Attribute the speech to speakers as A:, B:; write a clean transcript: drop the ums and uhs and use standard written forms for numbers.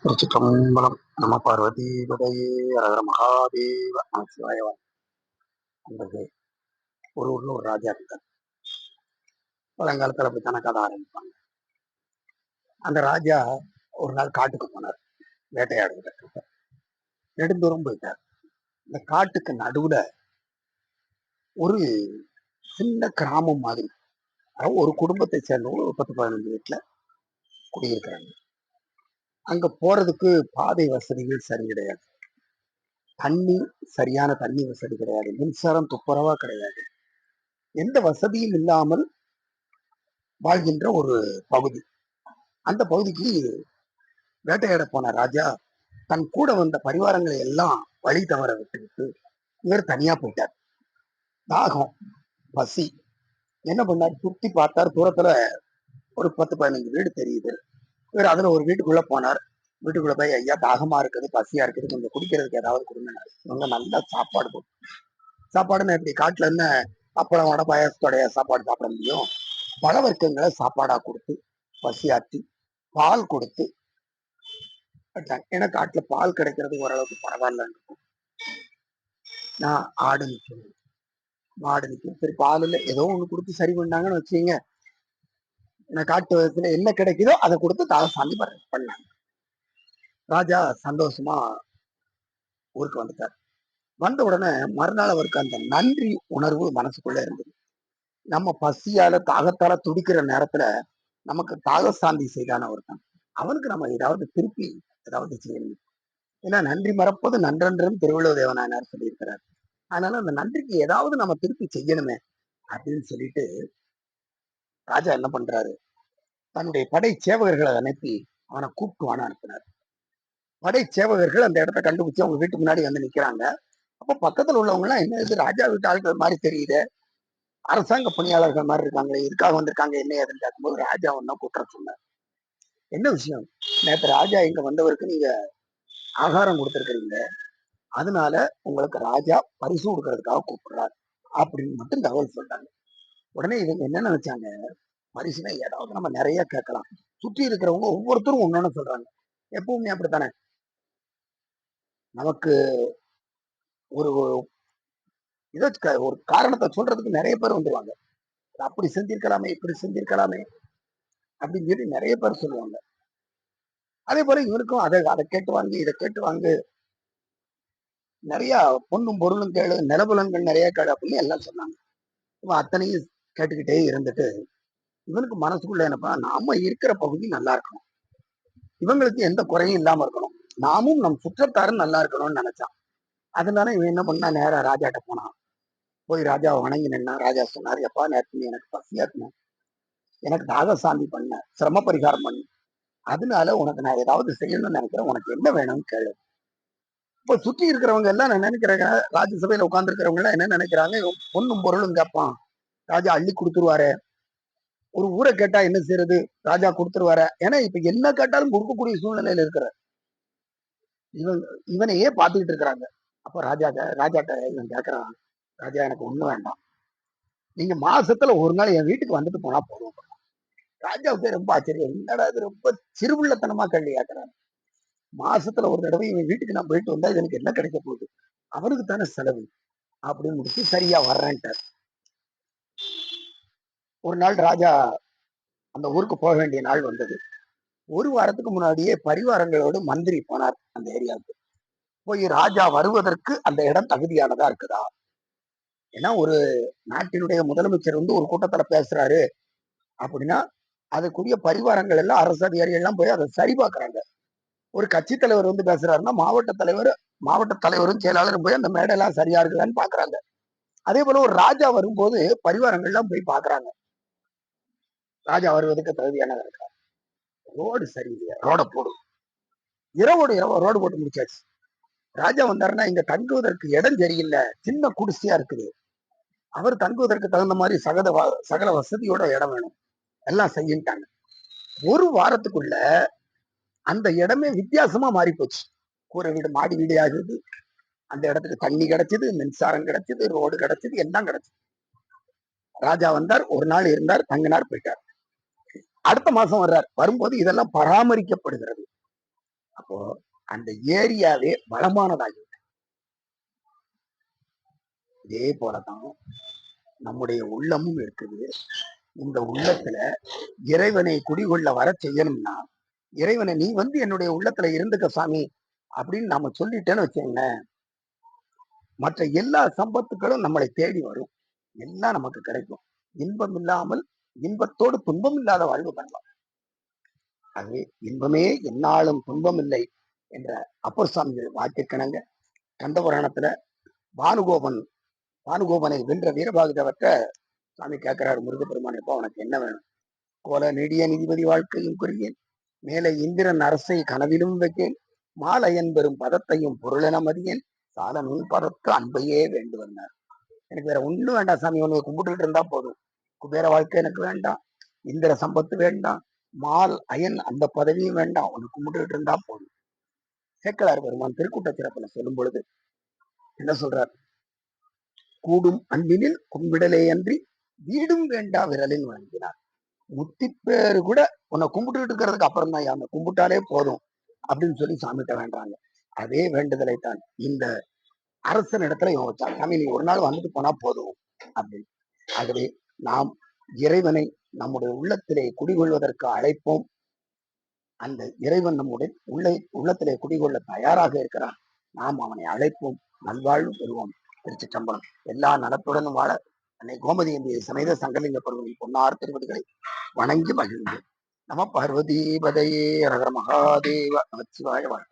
A: திருச்சிற்றம்பலம். நம பார்வதிபதையே அரகர மகாதேவ நமசிவாயவான். அன்பர்களே, ஒரு ஊர்ல ஒரு ராஜா இருக்கார். பழங்காலத்துல அப்படித்தான கதை ஆரம்பிப்பாங்க. அந்த ராஜா ஒரு நாள் காட்டுக்கு போனார், வேட்டையாடுவதற்கு. நெடுந்தூரம் போயிட்டார். இந்த காட்டுக்கு நடுவுல ஒரு சின்ன கிராமம் மாதிரி, அதாவது ஒரு குடும்பத்தை சேர்ந்தவங்க ஒரு 10-15 வீட்டுல குடியிருக்கிறாங்க. அங்க போறதுக்கு பாதை வசதிகள் சரி கிடையாது, தண்ணி சரியான தண்ணி வசதி கிடையாது, மின்சாரம் துப்புரவா கிடையாது, எந்த வசதியும் இல்லாமல் வாழ்கின்ற ஒரு பகுதி. அந்த பகுதிக்கு வேட்டையாட போன ராஜா தன் கூட வந்த பரிவாரங்களை எல்லாம் வழி தவற விட்டுவிட்டு இவர் தனியா போயிட்டார். தாகம், பசி, என்ன பண்ணார், சுத்தி பார்த்தார். தூரத்துல ஒரு 10-15 வீடு தெரியுது. இவர் அதுல ஒரு வீட்டுக்குள்ள போனார். வீட்டுக்குள்ள போய், ஐயா தாகமா இருக்குது, பசியா இருக்குது, கொஞ்சம் குடிக்கிறதுக்கு ஏதாவது கொடுங்க. இவங்க நல்லா சாப்பாடு போட்டு, சாப்பாடுன்னு எப்படி காட்டுல என்ன அப்பளம் வடை பாயாசத்தோடைய சாப்பாடு சாப்பிட முடியும்? பல வர்க்கங்களை சாப்பாடா கொடுத்து பசியாற்றி பால் கொடுத்து விட்டாங்க. ஏன்னா காட்டுல பால் கிடைக்கிறது ஓரளவுக்கு பரவாயில்லன்னு இருக்கும். நான் ஆடு நிற்கணும், மாடு நிற்கும், சரி பாலுல ஏதோ ஒண்ணு கொடுத்து சரி பண்ணாங்கன்னு வச்சுங்க. ஏன்னா காட்டு வயசுல என்ன கிடைக்குதோ அதை கொடுத்து தாளசாமி பண்ணாங்க. ராஜா சந்தோஷமா ஊருக்கு வந்துட்டார். வந்த உடனே மறுநாள் அவருக்கு அந்த நன்றி உணர்வு மனசுக்குள்ள இருந்தது. நம்ம பசியால தாகத்தால துடிக்கிற நேரத்துல நமக்கு தாகசாந்தி செய்தான ஒருத்தன், அவனுக்கு நம்ம ஏதாவது திருப்பி ஏதாவது செய்யணும். ஏன்னா நன்றி மறப்பது நன்றென்றும் திருவள்ளுவர் தேவனார் சொல்லியிருக்கிறார். அதனால அந்த நன்றிக்கு ஏதாவது நம்ம திருப்பி செய்யணுமே அப்படின்னு சொல்லிட்டு ராஜா என்ன பண்றாரு, தன்னுடைய படை சேவகர்களை அனுப்பி அவனை கூப்பிட்டுவான அனுப்பினார். படை சேவகர்கள் அந்த இடத்த கண்டுபிடிச்சு அவங்க வீட்டுக்கு முன்னாடி வந்து நிக்கிறாங்க. அப்ப பக்கத்துல உள்ளவங்க எல்லாம், என்ன இது ராஜா வீட்டு ஆட்கள் மாதிரி தெரியுது, அரசாங்க பணியாளர்கள் மாதிரி இருக்காங்க, இதுக்காக வந்திருக்காங்க என்ன ஏதுன்னு கேட்கும்போது ராஜா ஒன்னும் குற்றம் சொன்னார். என்ன விஷயம், நேற்று ராஜா இங்க வந்தவருக்கு நீங்க ஆகாரம் கொடுத்திருக்கிறீங்க, அதனால உங்களுக்கு ராஜா பரிசு கொடுக்கறதுக்காக கூப்பிடுறாரு அப்படின்னு மட்டும் தகவல் சொல்றாங்க. உடனே இவங்க என்ன நினைச்சாங்க, பரிசுனா ஏதாவது நம்ம நிறைய கேட்கலாம், சுற்றி இருக்கிறவங்க ஒவ்வொருத்தரும் ஒன்னொன்னு சொல்றாங்க. எப்பவுமே அப்படித்தானே, நமக்கு ஒரு இதை ஒரு காரணத்தை சொல்றதுக்கு நிறைய பேர் வந்துருவாங்க. அப்படி செஞ்சிருக்கலாமே, இப்படி செஞ்சிருக்கலாமே அப்படின்னு சொல்லி நிறைய பேர் சொல்லுவாங்க. அதே போல இவருக்கும் அதை கேட்டு வாங்கி இதை கேட்டு வாங்க, நிறைய பொண்ணும் பொருளும் கேளு, நிலபுலன்கள் நிறைய கேளு அப்படின்னு எல்லாம் சொன்னாங்க. இவன் அத்தனையும் கேட்டுக்கிட்டே இருந்துட்டு இவனுக்கு மனசுக்குள்ள என்னப்பா, நாம இருக்கிற பகுதி நல்லா இருக்கணும், இவங்களுக்கு எந்த குறையும் இல்லாம இருக்கணும், நாமும் நம் சுற்றத்தாரும் நல்லா இருக்கணும்னு நினைச்சான். அதனால இவன் என்ன பண்ணா, நேரா ராஜாட்ட போனான். போய் ராஜாவை வணங்கி நின்னா. ராஜா சொன்னார், எப்பா நேற்று எனக்கு பசியா இருக்கணும், எனக்கு தாகசாந்தி பண்ண, சிரம பரிகாரம் பண்ணு, அதனால உனக்கு நான் ஏதாவது செய்யணும்னு நினைக்கிறேன், உனக்கு என்ன வேணும்னு கேளு. இப்ப சுற்றி இருக்கிறவங்க எல்லாம் நான் நினைக்கிறேங்க, ராஜ்யசபையில உட்கார்ந்து இருக்கிறவங்க எல்லாம் என்ன நினைக்கிறாங்க, பொண்ணும் பொருளும் கேட்பான், ராஜா அள்ளி கொடுத்துருவாரு, ஒரு ஊரை கேட்டா என்ன செய்யறது, ராஜா கொடுத்துருவாரு. ஏன்னா இப்ப என்ன கேட்டாலும் கொடுக்கக்கூடிய சூழ்நிலையில இருக்கிற இவனையே பார்த்துக்கிட்டு இருக்கிறாங்க. அப்ப ராஜாட்ட இவன் கேட்கறான், ராஜா எனக்கு ஒண்ணு வேண்டாம், நீங்க மாசத்துல ஒரு நாள் என் வீட்டுக்கு வந்துட்டு போனா போதும். ராஜாவுக்கு ரொம்ப ஆச்சரியம், என்னடா இது ரொம்ப சிறுபிள்ளத்தனமா கேள்வி கேட்கறாரு. மாசத்துல ஒரு தடவை இவன் வீட்டுக்கு நான் போயிட்டு வந்தா எனக்கு என்ன கிடைக்க போகுது, அவருக்கு தானே செலவு அப்படின்னு முடிச்சு சரியா வர்றேன்ட்டார். ஒரு நாள் ராஜா அந்த ஊருக்கு போக வேண்டிய நாள் வந்தது. ஒரு வாரத்துக்கு முன்னாடியே பரிவாரங்களோடு மந்திரி போனார் அந்த ஏரியாவுக்கு. போய் ராஜா வருவதற்கு அந்த இடம் தகுதியானதா இருக்குதா, ஏன்னா ஒரு நாட்டினுடைய முதலமைச்சர் வந்து ஒரு கூட்டத்துல பேசுறாரு அப்படின்னா அதுக்குரிய பரிவாரங்கள் எல்லாம், அரசு அதிகாரிகள் எல்லாம் போய் அதை சரி பார்க்கறாங்க. ஒரு கட்சி தலைவர் வந்து பேசுறாருன்னா மாவட்ட தலைவரும் செயலாளரும் போய் அந்த மேடையெல்லாம் சரியா இருக்குதான்னு பாக்குறாங்க. அதே போல ஒரு ராஜா வரும்போது பரிவாரங்கள் எல்லாம் போய் பாக்குறாங்க, ராஜா வருவதற்கு தகுதியானதா இருக்கா, ரோடு சரியில்லையா, ரோட போடும். இரவோடு இரவு ரோடு போட்டு முடிச்சாச்சு. ராஜா வந்தாருன்னா இங்க தங்குவதற்கு இடம் சரியில்லை, சின்ன குடிசையா இருக்குது, அவர் தங்குவதற்கு தகுந்த மாதிரி சகல வசதியோட இடம் வேணும், எல்லாம் செய்யிட்டாங்க. ஒரு வாரத்துக்குள்ள அந்த இடமே வித்தியாசமா மாறி போச்சு. கூரை வீடு மாடி வீடு ஆகுது, அந்த இடத்துக்கு தண்ணி கிடைச்சது, மின்சாரம் கிடைச்சது, ரோடு கிடைச்சது, எல்லாம் கிடைச்சது. ராஜா வந்தார், ஒரு நாள் இருந்தார், தங்கினார், போயிட்டார். அடுத்த மாசம் வர்றார். வரும்போது இதெல்லாம் பராமரிக்கப்படுகிறது. அப்போ அந்த ஏரியாவே வளமானதாகி. இதே போலதான் நம்முடைய உள்ளமும் இருக்குது. இந்த உள்ளத்துல இறைவனை குடிகொள்ள வர செய்யணும்னா, இறைவனை நீ வந்து என்னுடைய உள்ளத்துல இருந்துக்க சாமி அப்படின்னு நம்ம சொல்லிட்டேன்னு வச்சுங்களேன், மற்ற எல்லா சம்பத்துக்களும் நம்மளை தேடி வரும். எல்லாம் நமக்கு கிடைக்கும். இன்பம் இல்லாமல் இன்பத்தோடு துன்பம் இல்லாத வாழ்வு பண்ணலாம். ஆகவே இன்பமே எந்நாளும் துன்பம் இல்லை என்ற அப்பர் சுவாமிகள் வாக்கிற்கிணங்க கந்தபுராணத்துல பானுகோபனை வென்ற வீரபாகுதேவற்ற சாமி கேட்கிறாரு, முருகப்பெருமான் எப்போ உனக்கு என்ன வேணும்? கோல நெடிய நிதிபதி வாழ்க்கையும் குறியேன், மேலே இந்திரன் அரசை கனவிலும் வைக்கேன், மாலையன் பெறும் பதத்தையும் பொருளென மதியேன், சால நுண் பதத்து அன்பையே வேண்டு வந்தார். எனக்கு வேற ஒண்ணும் வேண்டாம் சாமி, உனக்கு கும்பிட்டுட்டு இருந்தா போதும். குபேர வாழ்க்கை எனக்கு வேண்டாம், இந்திர சம்பத்து வேண்டாம், மால் அயன் அந்த பதவியும் வேண்டாம், உனக்கு கும்பிட்டுட்டு இருந்தா போதும். சேக்கலார் பெருமான் திருக்கூட்ட சிறப்புல சொல்லும் பொழுது என்ன சொல்றார்? கூடும் அன்பினில் கும்பிடலே அன்றி வீடும் வேண்டா விரலில் வழங்கினார். முத்தி பேரு கூட உன்னை கும்பிட்டுட்டு இருக்கிறதுக்கு அப்புறம் தான், அந்த கும்பிட்டாலே போதும் அப்படின்னு சொல்லி சாமிட்ட வேண்டாங்க. அதே வேண்டுதலை தான் இந்த அரசன் இடத்துல இவன் வச்சான். சாமி நீ ஒரு நாள் வந்துட்டு போனா போதும் அப்படின்னு. ஆகவே நாம் இறைவனை நம்முடைய உள்ளத்திலே குடிகொள்வதற்கு அழைப்போம். அந்த இறைவன் நம்முடைய உள்ளத்திலே குடிகொள்ள தயாராக இருக்கிறான். நாம் அவனை அழைப்போம், நல்வாழ்வு பெறுவோம். திருச்சிற்றம்பலம். எல்லா நலத்துடனும் வாழ அன்னை கோமதி எம்பிய சமேத சங்கலிங்க பருவனின் பொன்னார் திருவடிகளை வணங்கி மகிழ்ந்து நம பார்வதி பதையே ரகர மகாதேவ நமச்சிவாய வாழ்க.